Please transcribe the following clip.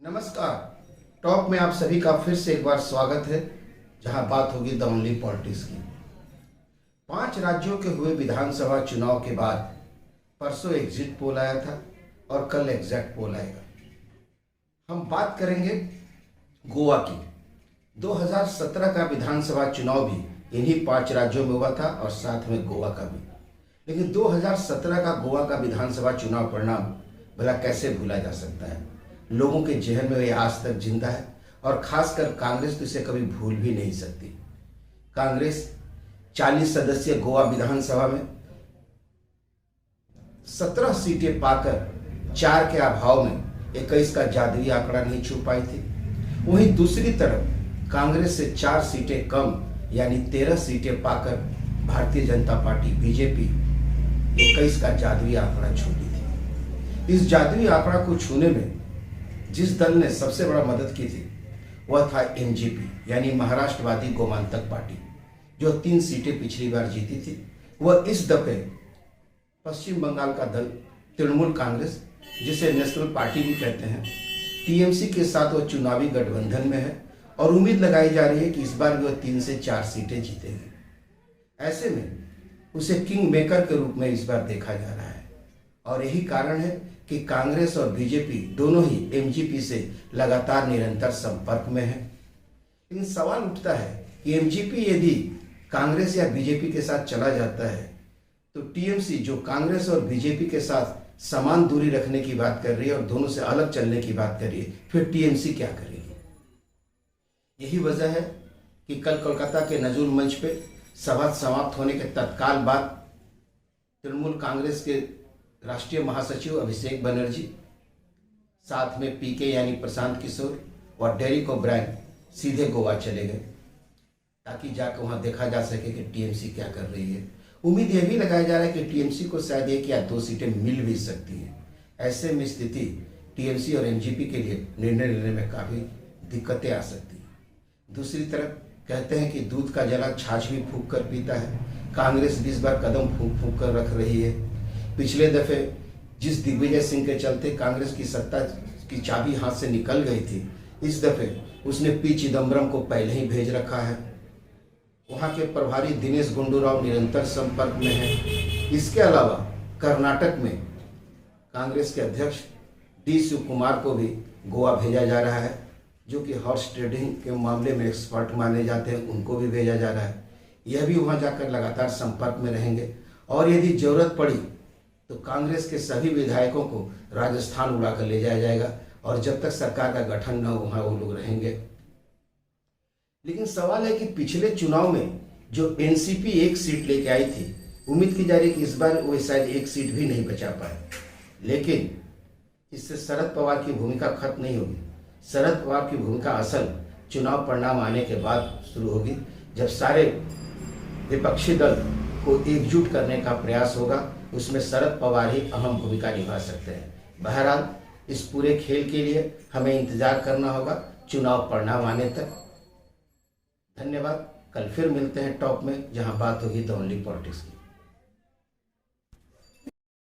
नमस्कार। टॉप में आप सभी का फिर से एक बार स्वागत है, जहां बात होगी द ओनली पॉलिटिक्स की। 5 राज्यों के हुए विधानसभा चुनाव के बाद परसों एग्जिट पोल आया था और कल एग्जैक्ट पोल आएगा। हम बात करेंगे गोवा की। 2017 का विधानसभा चुनाव भी इन्हीं 5 राज्यों में हुआ था और साथ में गोवा का भी। लेकिन 2017 का गोवा का विधानसभा चुनाव परिणाम भला कैसे भूला जा सकता है। लोगों के जहन में यह आज तक जिंदा है और खासकर कांग्रेस तो इसे कभी भूल भी नहीं सकती। कांग्रेस 40 सदस्यीय गोवा विधानसभा में 17 सीटें पाकर 4 के अभाव में 21 का जादुई आंकड़ा नहीं छू पाई थी। वहीं दूसरी तरफ कांग्रेस से 4 सीटें कम यानी 13 सीटें पाकर भारतीय जनता पार्टी बीजेपी 21 का जादुई आंकड़ा छूटी थी। इस जादुई आंकड़ा को छूने में जिस दल ने सबसे बड़ा मदद की थी वह था एमजीपी यानी महाराष्ट्रवादी गोमांतक पार्टी, जो 3 सीटें पिछली बार जीती थी। वह इस दफे पश्चिम बंगाल का दल तृणमूल कांग्रेस, जिसे नेशनल पार्टी भी कहते हैं, टीएमसी के साथ वह चुनावी गठबंधन में है और उम्मीद लगाई जा रही है कि इस बार भी वह 3 से 4 सीटें जीतेगी। ऐसे में उसे किंग मेकर के रूप में इस बार देखा जा रहा है और यही कारण है कि कांग्रेस और बीजेपी दोनों ही एमजीपी से लगातार निरंतर संपर्क में है। लेकिन सवाल उठता है कि एमजीपी यदि कांग्रेस या बीजेपी के साथ चला जाता है तो टीएमसी, जो कांग्रेस और बीजेपी के साथ समान दूरी रखने की बात कर रही है और दोनों से अलग चलने की बात कर रही है, फिर टीएमसी क्या करेगी। यही वजह है कि कल कोलकाता के नजूल मंच पे सभा समाप्त होने के तत्काल बाद तृणमूल कांग्रेस के राष्ट्रीय महासचिव अभिषेक बनर्जी, साथ में पीके यानी प्रशांत किशोर और डेरिक ओब्रायन सीधे गोवा चले गए ताकि जाकर वहां देखा जा सके कि टीएमसी क्या कर रही है। उम्मीद यह भी लगाया जा रहा है कि टीएमसी को शायद 1 या 2 सीटें मिल भी सकती हैं। ऐसे में स्थिति टीएमसी और एमजीपी के लिए निर्णय लेने में काफ़ी दिक्कतें आ सकती हैं। दूसरी तरफ कहते हैं कि दूध का जला छाछ भी फूंक कर पीता है। कांग्रेस भी इस बार कदम फूंक फूंक कर रख रही है। पिछले दफे जिस दिग्विजय सिंह के चलते कांग्रेस की सत्ता की चाबी हाथ से निकल गई थी, इस दफे उसने पी चिदम्बरम को पहले ही भेज रखा है। वहां के प्रभारी दिनेश गुंडू राव निरंतर संपर्क में है। इसके अलावा कर्नाटक में कांग्रेस के अध्यक्ष डी शिव कुमार को भी गोवा भेजा जा रहा है, जो कि हॉर्स ट्रेडिंग के मामले में एक्सपर्ट माने जाते हैं, उनको भी भेजा जा रहा है। यह भी वहां जाकर लगातार संपर्क में रहेंगे और यदि जरूरत पड़ी तो कांग्रेस के सभी विधायकों को राजस्थान उड़ाकर ले जाया जाएगा और जब तक सरकार का गठन न हो वहां वो लोग रहेंगे। लेकिन सवाल है कि पिछले चुनाव में जो एनसीपी 1 सीट लेके आई थी, उम्मीद की जा रही है कि इस बार वो शायद 1 सीट भी नहीं बचा पाए। लेकिन इससे शरद पवार की भूमिका खत्म नहीं होगी। शरद पवार की भूमिका असल चुनाव परिणाम आने के बाद शुरू होगी, जब सारे विपक्षी दल को एकजुट करने का प्रयास होगा। उसमें शरद पवार ही अहम भूमिका निभा सकते हैं। बहरहाल इस पूरे खेल के लिए हमें इंतजार करना होगा चुनाव परिणाम आने तक। धन्यवाद। कल फिर मिलते हैं टॉप में, जहां बात होगी द ओनली पॉलिटिक्स की।